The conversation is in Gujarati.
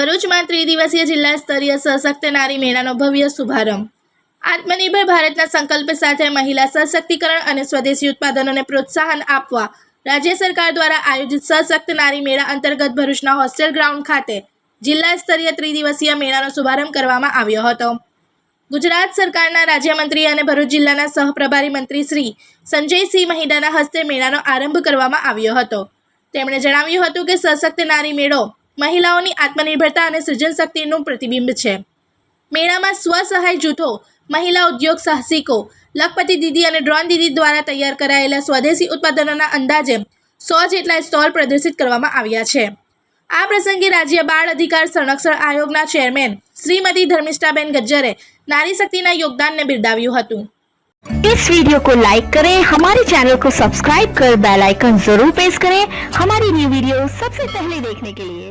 ભરૂચમાં ત્રિદિવસીય જિલ્લા સ્તરીય સશક્ત નારી મેળાનો ભવ્ય શુભારંભ। આત્મનિર્ભર ભારતના સંકલ્પ સાથે મહિલા સશક્તિકરણ અને સ્વદેશી ઉત્પાદનોને પ્રોત્સાહન આપવા રાજ્ય સરકાર દ્વારા આયોજિત સશક્ત નારી મેળા અંતર્ગત ભરૂચના હોસ્ટેલ ગ્રાઉન્ડ ખાતે જિલ્લા સ્તરીય ત્રિદિવસીય મેળાનો શુભારંભ કરવામાં આવ્યો હતો। ગુજરાત સરકારના રાજ્યમંત્રી અને ભરૂચ જિલ્લાના સહપ્રભારી મંત્રી શ્રી સંજયસિંહ મહિડાના હસ્તે મેળાનો આરંભ કરવામાં આવ્યો હતો। તેમણે જણાવ્યું હતું કે સશક્ત નારી મેળો મહિલાઓની આત્મનિર્ભરતા અને સૃજન શક્તિનું પ્રતિબિંબ છે। મેળામાં સ્વસહાય જૂથો, મહિલા ઉદ્યોગ સાહસિકો, લખપતિ દીદી અને ડ્રોન દીદી દ્વારા તૈયાર કરાયેલા સ્વદેશી ઉત્પાદનોના અંદાજે 100 જેટલા સ્ટોલ પ્રદર્શિત કરવામાં આવ્યા છે। આ પ્રસંગે રાજ્ય બાળ અધિકાર સંરક્ષણ આયોગના ચેરમેન श्रीमती धर्मिष्ठाबेन गज्जरे नारी शक्तिना योगदान ने बिरदाव्યું હતું। इस वीडियो को लाइक करें, हमारे चैनल को सब्सक्राइब कर बेल आइकन जरूर प्रेस करें हमारी न्यू वीडियो सबसे पहले देखने के लिए।